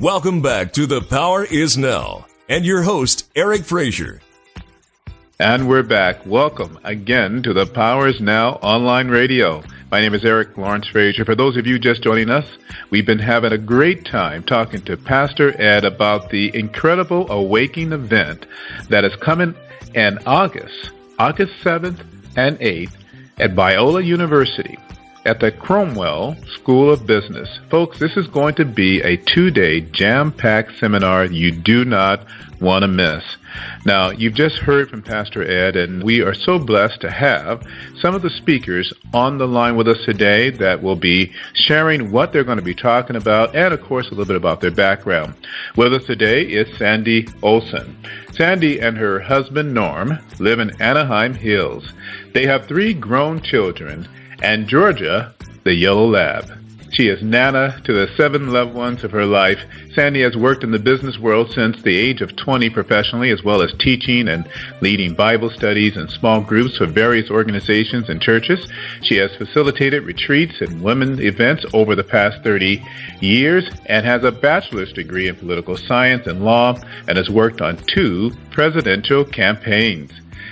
Welcome back to The Power Is Now, and your host, Eric Frazier. And we're back. Welcome again to The Power Is Now online radio. My name is Eric Lawrence Frazier. For those of you just joining us, we've been having a great time talking to Pastor Ed about the incredible Awakening event that is coming in August 7th and 8th at Biola University at the Cromwell School of Business. Folks, this is going to be a 2-day jam-packed seminar you do not want to miss. Now, you've just heard from Pastor Ed, and we are so blessed to have some of the speakers on the line with us today that will be sharing what they're going to be talking about and, of course, a little bit about their background. With us today is Sandy Olson. Sandy and her husband, Norm, live in Anaheim Hills. They have 3 grown children and Georgia, the yellow lab. She is Nana to the 7 loved ones of her life. Sandy has worked in the business world since the age of 20 professionally, as well as teaching and leading Bible studies and small groups for various organizations and churches. She has facilitated retreats and women's events over the past 30 years and has a bachelor's degree in political science and law and has worked on 2 presidential campaigns.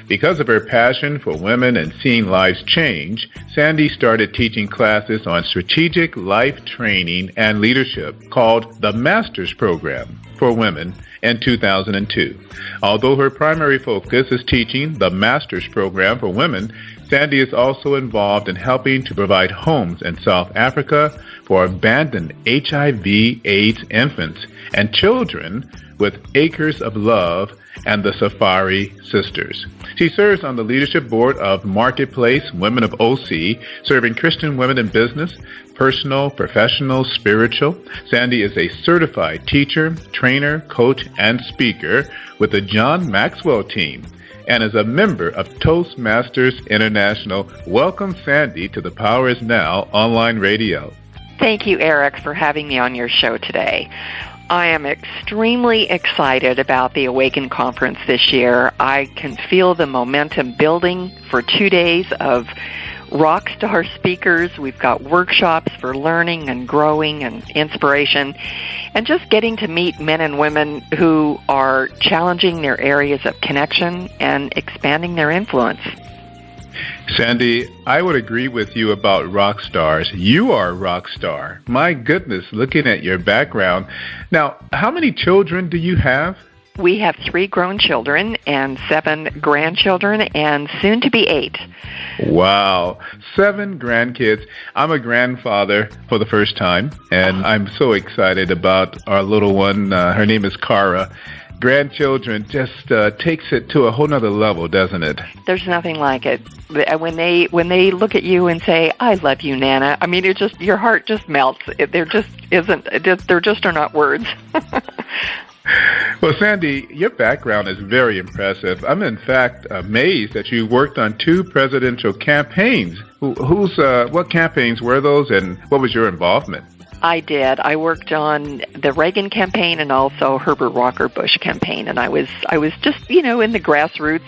Because of her passion for women and seeing lives change, Sandy started teaching classes on strategic life training and leadership called the Master's Program for Women in 2002. Although her primary focus is teaching the Master's Program for Women, Sandy is also involved in helping to provide homes in South Africa for abandoned HIV/AIDS infants and children with Acres of Love and the Safari Sisters. She serves on the leadership board of Marketplace Women of OC, serving Christian women in business, personal, professional, spiritual. Sandy is a certified teacher, trainer, coach, and speaker with the John Maxwell team and is a member of Toastmasters International. Welcome, Sandy, to The Power Is Now online radio. Thank you, Eric, for having me on your show today. I am extremely excited about the Awaken Conference this year. I can feel the momentum building for 2 days of rock star speakers. We've got workshops for learning and growing and inspiration, and just getting to meet men and women who are challenging their areas of connection and expanding their influence. Sandy, I would agree with you about rock stars. You are a rock star. My goodness, looking at your background. Now, how many children do you have? We have 3 grown children and 7 grandchildren, and soon to be 8. Wow, 7 grandkids. I'm a grandfather for the first time, and I'm so excited about our little one. Her name is Cara. Grandchildren just takes it to a whole nother level, doesn't it? There's nothing like it. When they look at you and say, "I love you, Nana," I mean, your heart just melts. There just are not words. Well, Sandy, your background is very impressive. I'm in fact amazed that you worked on 2 presidential campaigns. What campaigns were those, and what was your involvement? I did. I worked on the Reagan campaign and also Herbert Walker Bush campaign, and I was just in the grassroots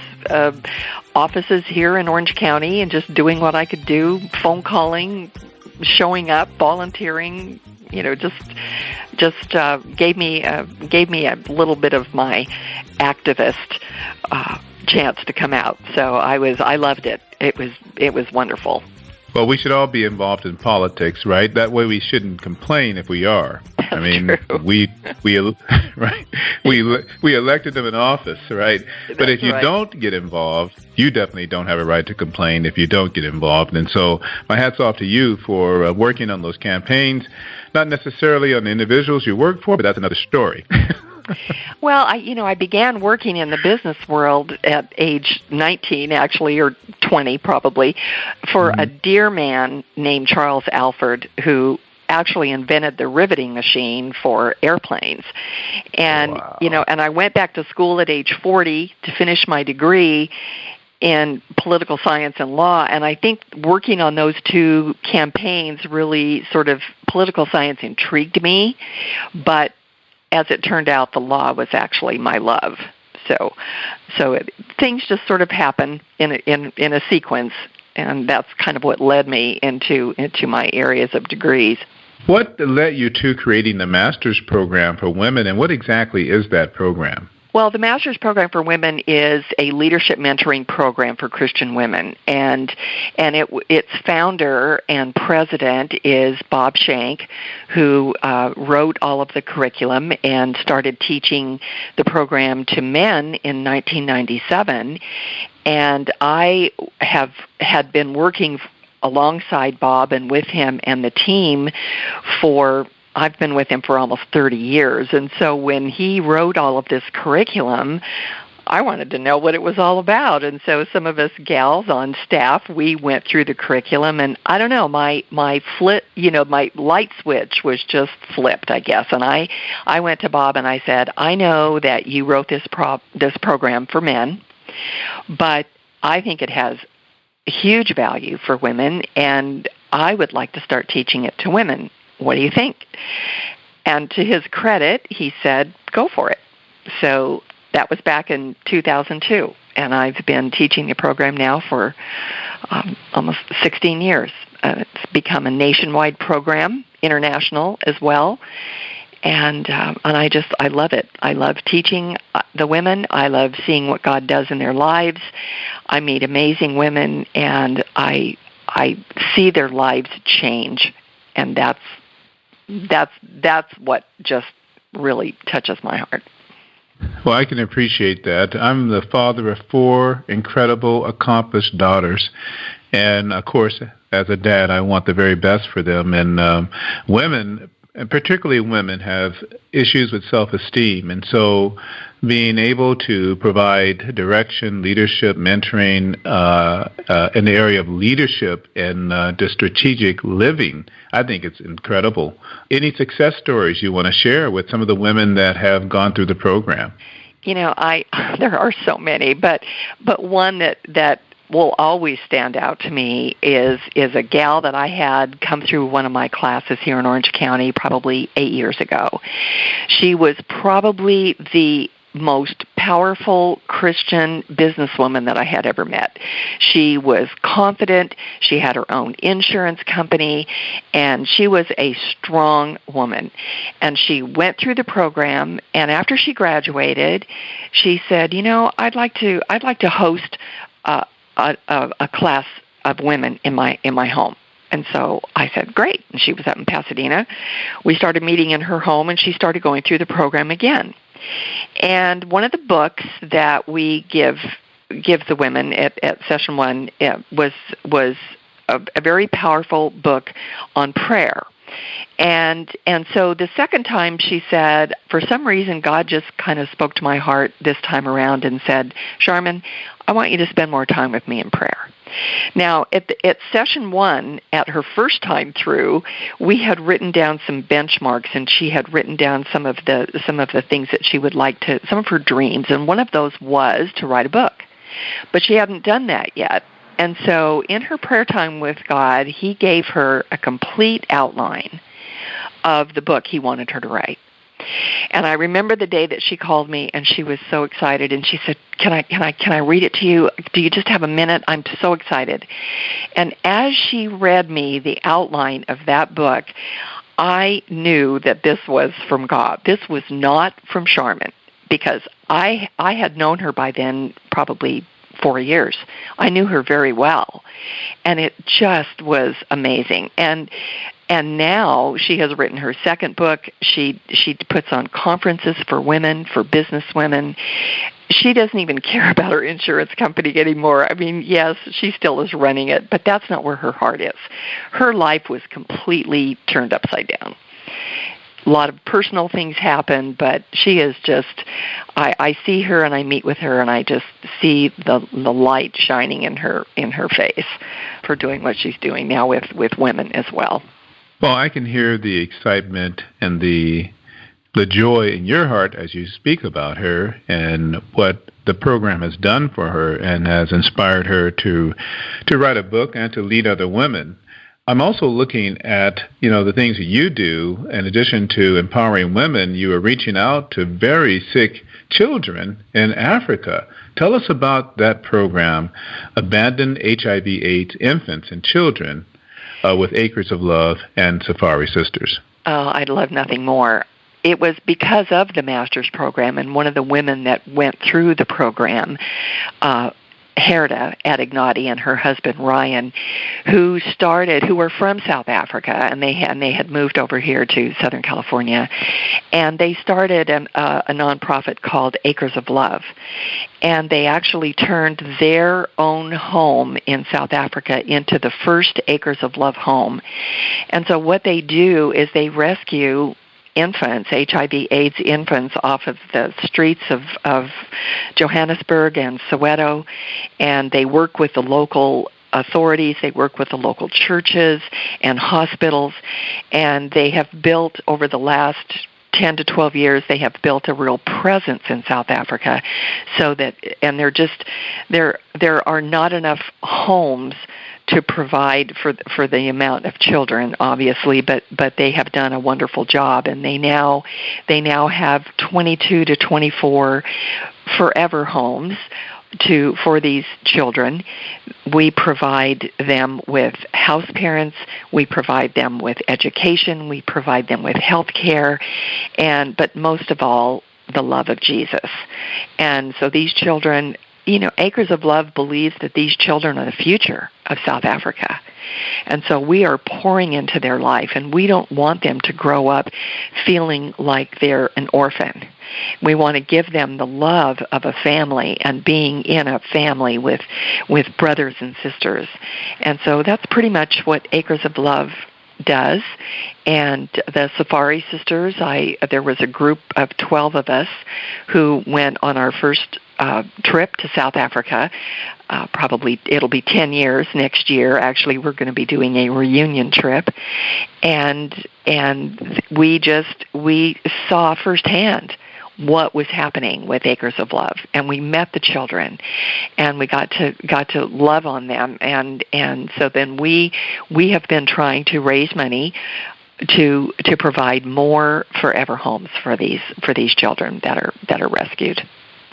offices here in Orange County and just doing what I could do, phone calling, showing up, volunteering. Just gave me a little bit of my activist chance to come out. So I loved it. It was wonderful. Well, we should all be involved in politics, right? That way we shouldn't complain if we are. That's I mean, true. we right? We elected them in office, right? But if you don't get involved, you definitely don't have a right to complain if you don't get involved. And so my hat's off to you for working on those campaigns, not necessarily on the individuals you work for, but that's another story. Well, I began working in the business world at age 19, actually, or 20 probably, for a dear man named Charles Alford, who actually invented the riveting machine for airplanes. And, Wow. And I went back to school at age 40 to finish my degree in political science and law, and I think working on those 2 campaigns really sort of, political science intrigued me, but as it turned out, the law was actually my love. So things just sort of happen in a sequence, and that's kind of what led me into my areas of degrees. What led you to creating the Master's Program for Women, and what exactly is that program? Well, the Master's Program for Women is a leadership mentoring program for Christian women, and its founder and president is Bob Shank, who wrote all of the curriculum and started teaching the program to men in 1997. And I had been working alongside Bob and with him and the team I've been with him for almost 30 years. And so when he wrote all of this curriculum, I wanted to know what it was all about. And so some of us gals on staff, we went through the curriculum, and I don't know, my light switch was just flipped, I guess. And I went to Bob and I said, I know that you wrote this program for men, but I think it has huge value for women, and I would like to start teaching it to women. What do you think? And to his credit, he said, go for it. So that was back in 2002, and I've been teaching the program now for almost 16 years. It's become a nationwide program, international as well, and I love it. I love teaching the women. I love seeing what God does in their lives. I meet amazing women, and I see their lives change, and that's what just really touches my heart. Well, I can appreciate that. I'm the father of 4 incredible, accomplished daughters. And, of course, as a dad, I want the very best for them. And women, and particularly women, have issues with self-esteem. And so being able to provide direction, leadership, mentoring in the area of leadership and just strategic living, I think it's incredible. Any success stories you want to share with some of the women that have gone through the program? There are so many, but one that will always stand out to me is a gal that I had come through one of my classes here in Orange County probably 8 years ago. She was probably the most powerful Christian businesswoman that I had ever met. She was confident, she had her own insurance company, and she was a strong woman. And she went through the program, and after she graduated, she said, I'd like to host a class of women in my home. And so I said, great. And she was up in Pasadena. We started meeting in her home, and she started going through the program again. And one of the books that we give the women at Session 1 was a very powerful book on prayer. And so the second time she said, for some reason, God just kind of spoke to my heart this time around and said, Charmin, I want you to spend more time with me in prayer. Now, at Session 1, at her first time through, we had written down some benchmarks, and she had written down some of the things that she would like to, some of her dreams, and one of those was to write a book. But she hadn't done that yet. And so in her prayer time with God, he gave her a complete outline of the book he wanted her to write. And I remember the day that she called me, and she was so excited, and she said, can I read it to you? Do you just have a minute? I'm so excited. And as she read me the outline of that book, I knew that this was from God. This was not from Charmin, because I had known her by then probably 4 years. I knew her very well, and it just was amazing. And now she has written her second book. She puts on conferences for women, for business women. She doesn't even care about her insurance company anymore. I mean, yes, she still is running it, but that's not where her heart is. Her life was completely turned upside down. A lot of personal things happen, but she is just, I see her and I meet with her, and I just see the light shining in her face for doing what she's doing now with women as well. Well, I can hear the excitement and the joy in your heart as you speak about her and what the program has done for her and has inspired her to write a book and to lead other women. I'm also looking at, the things that you do. In addition to empowering women, you are reaching out to very sick children in Africa. Tell us about that program, Abandoned HIV/AIDS Infants and Children. with Acres of Love and Safari Sisters? Oh, I'd love nothing more. It was because of the master's program, and one of the women that went through the program, Herda Adignati and her husband Ryan, who were from South Africa, and they had moved over here to Southern California, and they started a nonprofit called Acres of Love, and they actually turned their own home in South Africa into the first Acres of Love home. And so what they do is they rescue infants, HIV/AIDS infants, off of the streets of Johannesburg and Soweto, and they work with the local authorities, they work with the local churches and hospitals, and they have built, over the last 10 to 12 years, they have built a real presence in South Africa, so that, and there are not enough homes to provide for the amount of children, obviously, but they have done a wonderful job, and they now have 22 to 24 forever homes for these children. We provide them with house parents, we provide them with education, we provide them with health care, but most of all, the love of Jesus. And so these children, Acres of Love believes that these children are the future of South Africa. And so we are pouring into their life, and we don't want them to grow up feeling like they're an orphan. We want to give them the love of a family and being in a family with brothers and sisters. And so that's pretty much what Acres of Love does. And the Safari Sisters, there was a group of 12 of us who went on our first trip to South Africa. Probably it'll be 10 years next year. Actually, we're going to be doing a reunion trip, and we saw firsthand what was happening with Acres of Love, and we met the children, and we got to love on them, and so then we have been trying to raise money to provide more forever homes for these children that are rescued.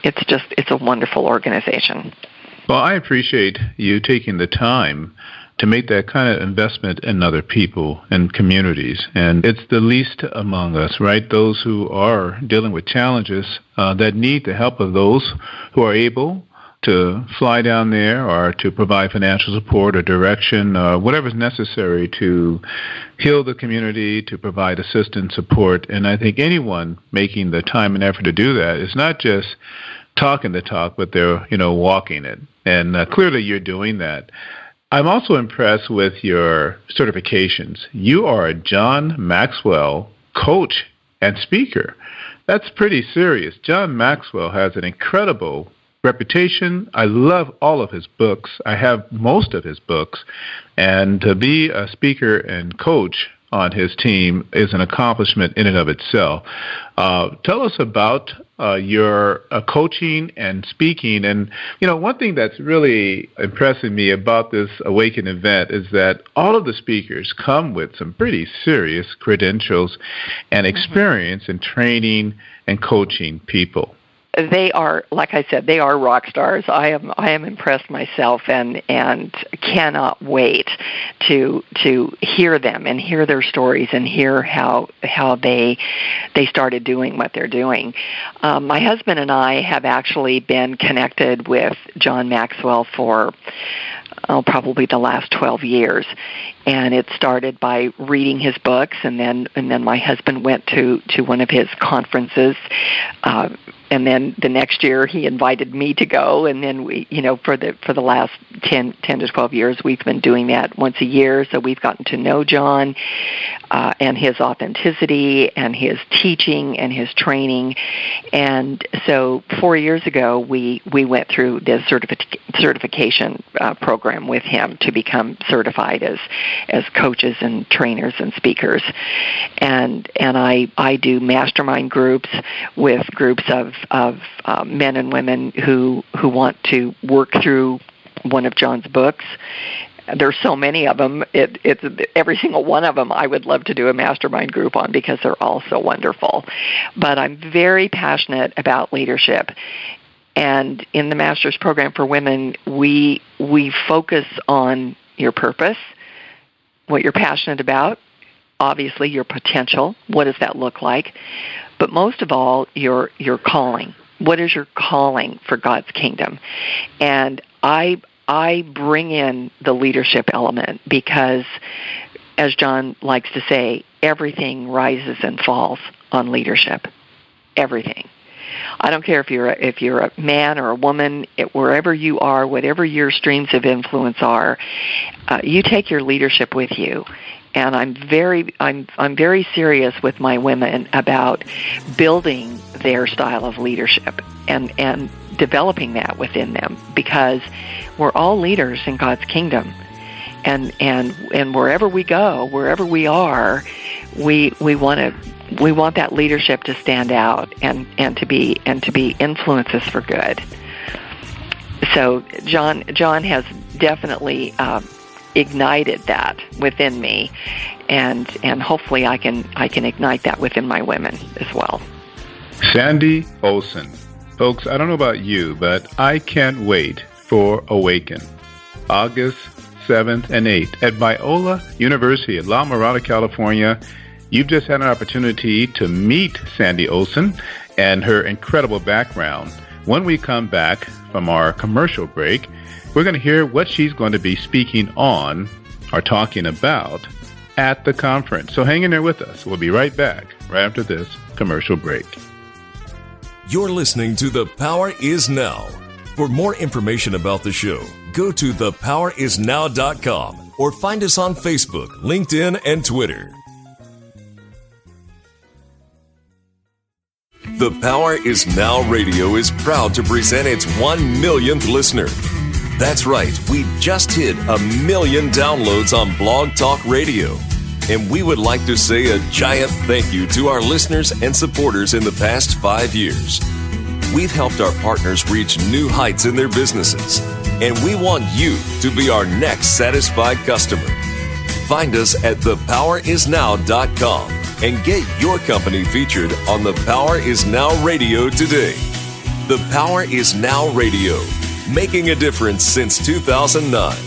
It's a wonderful organization. Well, I appreciate you taking the time to make that kind of investment in other people and communities. And it's the least among us, right? Those who are dealing with challenges that need the help of those who are able to fly down there or to provide financial support or direction or whatever's necessary to heal the community, to provide assistance, support. And I think anyone making the time and effort to do that is not just talking the talk, but they're, walking it. And clearly you're doing that. I'm also impressed with your certifications. You are a John Maxwell coach and speaker. That's pretty serious. John Maxwell has an incredible reputation. I love all of his books. I have most of his books. And to be a speaker and coach on his team is an accomplishment in and of itself. Tell us about your coaching and speaking. And, one thing that's really impressing me about this Awaken event is that all of the speakers come with some pretty serious credentials and experience in training and coaching people. They are, like I said, they are rock stars. I am impressed myself, and cannot wait to hear them and hear their stories and hear how they started doing what they're doing. My husband and I have actually been connected with John Maxwell for probably the last 12 years. And it started by reading his books, and then my husband went to one of his conferences, and then the next year he invited me to go, and then we, for the last 10 to 12 years, we've been doing that once a year. So we've gotten to know John and his authenticity and his teaching and his training. And so 4 years ago, we went through this certification program with him to become certified as coaches and trainers and speakers. And I do mastermind groups with groups of men and women who want to work through one of John's books. There's so many of them. It's every single one of them I would love to do a mastermind group on because they're all so wonderful. But I'm very passionate about leadership. And in the Master's Program for Women, we focus on your purpose, what you're passionate about, obviously your potential, what does that look like? But most of all, your calling. What is your calling for God's kingdom? And I bring in the leadership element because, as John likes to say, everything rises and falls on leadership. Everything. I don't care if you're a man or a woman, wherever you are, whatever your streams of influence are, you take your leadership with you. And I'm very serious with my women about building their style of leadership and developing that within them, because we're all leaders in God's kingdom. And wherever we go, wherever we are, we want that leadership to stand out and to be influences for good. So John has definitely ignited that within me, and hopefully I can ignite that within my women as well. Sandy Olson. Folks, I don't know about you, but I can't wait for Awaken, August 7th and 8th at Biola University at La Mirada, California. You've just had an opportunity to meet Sandy Olson and her incredible background. When we come back from our commercial break, we're going to hear what she's going to be speaking on or talking about at the conference. So hang in there with us. We'll be right back right after this commercial break. You're listening to The Power Is Now. For more information about the show, go to thepowerisnow.com or find us on Facebook, LinkedIn, and Twitter. The Power Is Now Radio is proud to present its 1 millionth listener. That's right, we just hit 1 million downloads on Blog Talk Radio. And we would like to say a giant thank you to our listeners and supporters in the past 5 years. We've helped our partners reach new heights in their businesses, and we want you to be our next satisfied customer. Find us at thepowerisnow.com and get your company featured on The Power Is Now Radio today. The Power Is Now Radio, making a difference since 2009.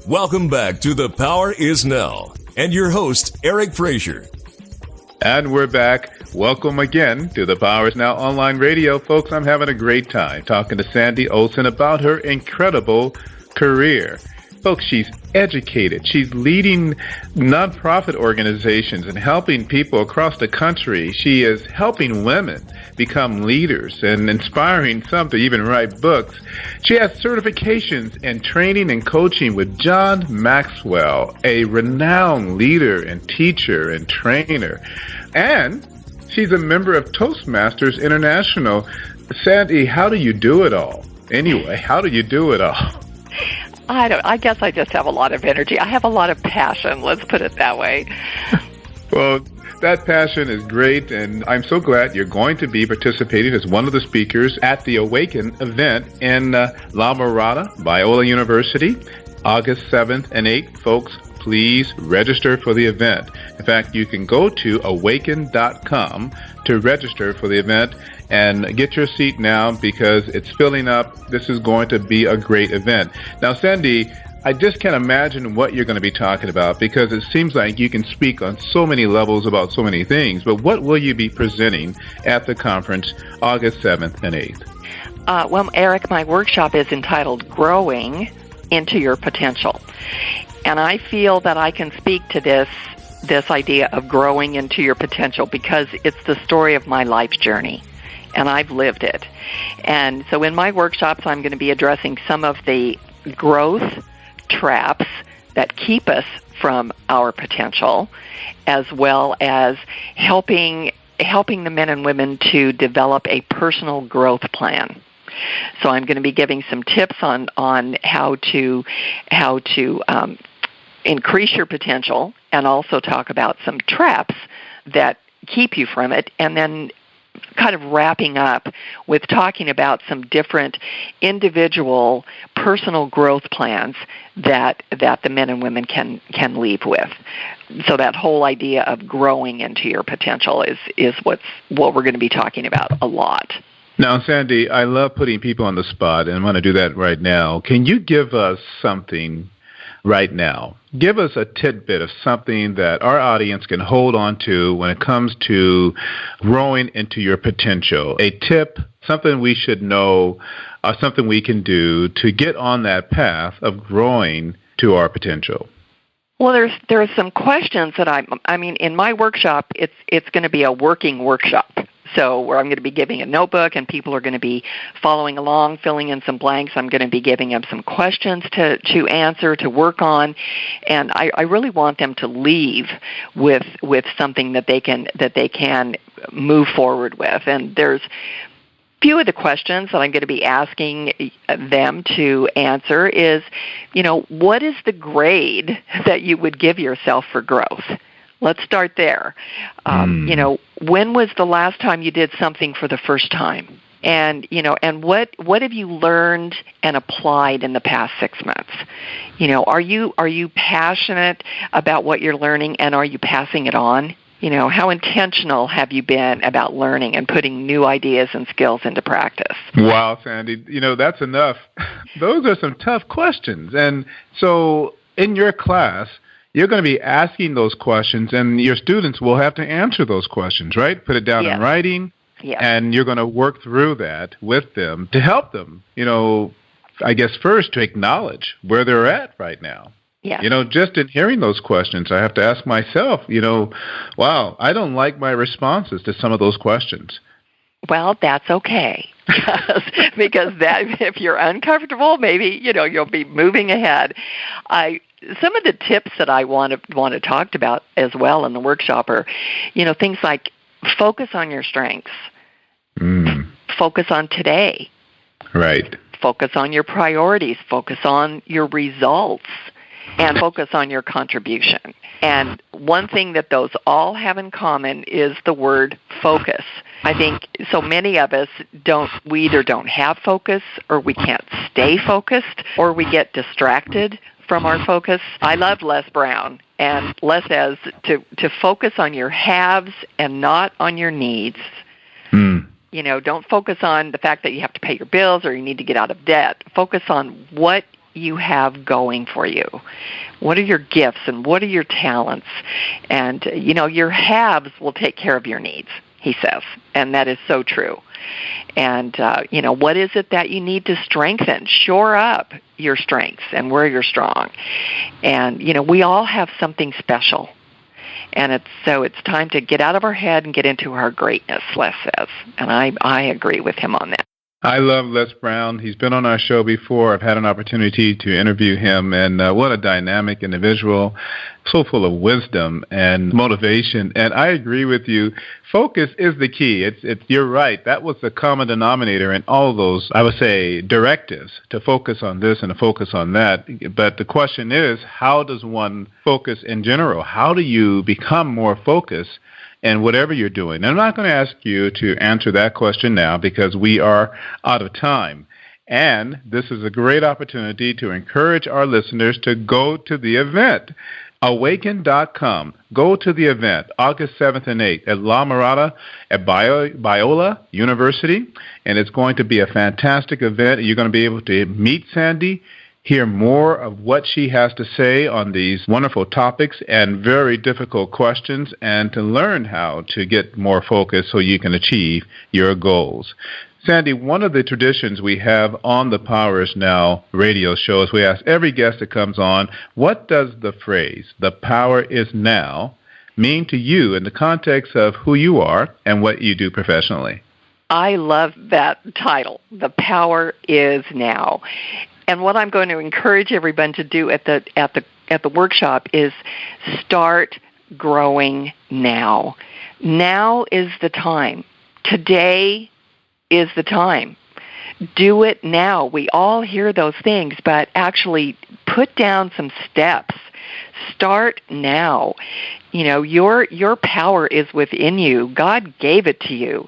Welcome back to The Power Is Now, and your host, Eric Frazier. And we're back. Welcome again to the Power Is Now Online Radio. Folks, I'm having a great time talking to Sandy Olson about her incredible career. Folks, she's educated. She's leading nonprofit organizations and helping people across the country. She is helping women become leaders and inspiring some to even write books. She has certifications in training and coaching with John Maxwell, a renowned leader and teacher and trainer. And she's a member of Toastmasters International. Sandy, how do you do it all? Anyway, how do you do it all? I guess I just have a lot of energy. I have a lot of passion, let's put it that way. Well, that passion is great, and I'm so glad you're going to be participating as one of the speakers at the Awaken event in La Mirada, Biola University, August 7th and 8th. Folks, please register for the event. In fact, you can go to awaken.com to register for the event and get your seat now because it's filling up. This is going to be a great event. Now, Sandy, I just can't imagine what you're going to be talking about because it seems like you can speak on so many levels about so many things. But what will you be presenting at the conference August 7th and 8th? Well, Eric, my workshop is entitled Growing into Your Potential. And I feel that I can speak to this idea of growing into your potential because it's the story of my life journey. And I've lived it. And so in my workshops, I'm going to be addressing some of the growth traps that keep us from our potential, as well as helping the men and women to develop a personal growth plan. So I'm going to be giving some tips on how to increase your potential, and also talk about some traps that keep you from it, and then kind of wrapping up with talking about some different individual personal growth plans that the men and women can leave with. So that whole idea of growing into your potential is what we're going to be talking about a lot. Now, Sandy, I love putting people on the spot, and I'm going to do that right now. Can you give us something right now? Give us a tidbit of something that our audience can hold on to when it comes to growing into your potential. A tip, something we should know, something we can do to get on that path of growing to our potential. Well, there are some questions that I mean, in my workshop, it's going to be a working workshop. So where I'm going to be giving a notebook and people are going to be following along, filling in some blanks. I'm going to be giving them some questions to answer, to work on, and I really want them to leave with something that they can move forward with. And there's few of the questions that I'm going to be asking them to answer is, what is the grade that you would give yourself for growth? Let's start there. When was the last time you did something for the first time? And, and what have you learned and applied in the past 6 months? Are you passionate about what you're learning, and are you passing it on? How intentional have you been about learning and putting new ideas and skills into practice? Wow, Sandy, that's enough. Those are some tough questions. And so in your class, you're going to be asking those questions, and your students will have to answer those questions, right? Put it down in writing, and you're going to work through that with them to help them, I guess first to acknowledge where they're at right now. Yeah. Just in hearing those questions, I have to ask myself, wow, I don't like my responses to some of those questions. Well, that's okay. because that if you're uncomfortable, maybe, you'll be moving ahead. Some of the tips that I want to talk about as well in the workshop are, things like focus on your strengths. Focus on today. Right. Focus on your priorities. Focus on your results. And focus on your contribution. And one thing that those all have in common is the word focus. I think so many of us we either don't have focus, or we can't stay focused, or we get distracted from our focus. I love Les Brown, and Les says to focus on your haves and not on your needs. Don't focus on the fact that you have to pay your bills or you need to get out of debt. Focus on what you have going for you. What are your gifts and what are your talents? And, your haves will take care of your needs, he says, and that is so true. And, what is it that you need to strengthen? Shore up your strengths and where you're strong. And, we all have something special. And it's time to get out of our head and get into our greatness, Les says. And I agree with him on that. I love Les Brown. He's been on our show before. I've had an opportunity to interview him, and what a dynamic individual, so full of wisdom and motivation. And I agree with you. Focus is the key. You're right. That was the common denominator in all of those, I would say, directives, to focus on this and to focus on that. But the question is, how does one focus in general? How do you become more focused and whatever you're doing? And I'm not going to ask you to answer that question now because we are out of time. And this is a great opportunity to encourage our listeners to go to the event, awaken.com. Go to the event, August 7th and 8th at La Mirada at Biola University. And it's going to be a fantastic event. You're going to be able to meet Sandy, hear more of what she has to say on these wonderful topics and very difficult questions, and to learn how to get more focused so you can achieve your goals. Sandy, one of the traditions we have on the Power is Now radio show is we ask every guest that comes on, what does the phrase, the power is now, mean to you in the context of who you are and what you do professionally? I love that title, The Power is Now. And what I'm going to encourage everyone to do at the workshop is start growing now. Now is the time. Today is the time. Do it now. We all hear those things, but actually put down some steps. Start now. Your power is within you. God gave it to you.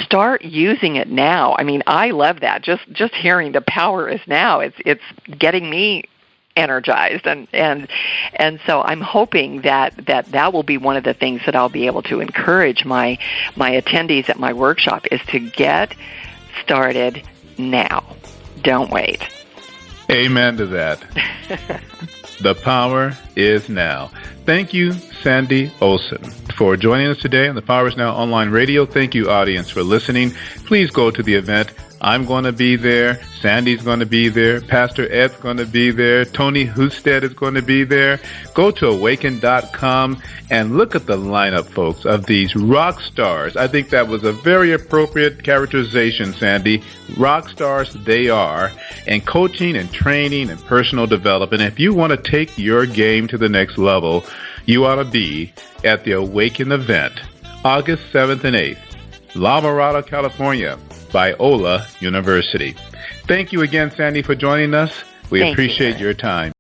Start using it now. I mean, I love that. Just hearing the power is now. It's getting me energized, and so I'm hoping that will be one of the things that I'll be able to encourage my attendees at my workshop is to get started now. Don't wait. Amen to that. The power is now. Thank you, Sandy Olson, for joining us today on the Power is Now online radio. Thank you, audience, for listening. Please go to the event. I'm going to be there. Sandy's going to be there. Pastor Ed's going to be there. Tony Husted is going to be there. Go to awaken.com and look at the lineup, folks, of these rock stars. I think that was a very appropriate characterization, Sandy. Rock stars they are, and coaching and training and personal development. If you want to take your game to the next level, you ought to be at the Awaken event, August 7th and 8th, La Mirada, California, by Ola University. Thank you again, Sandy, for joining us. We appreciate your time.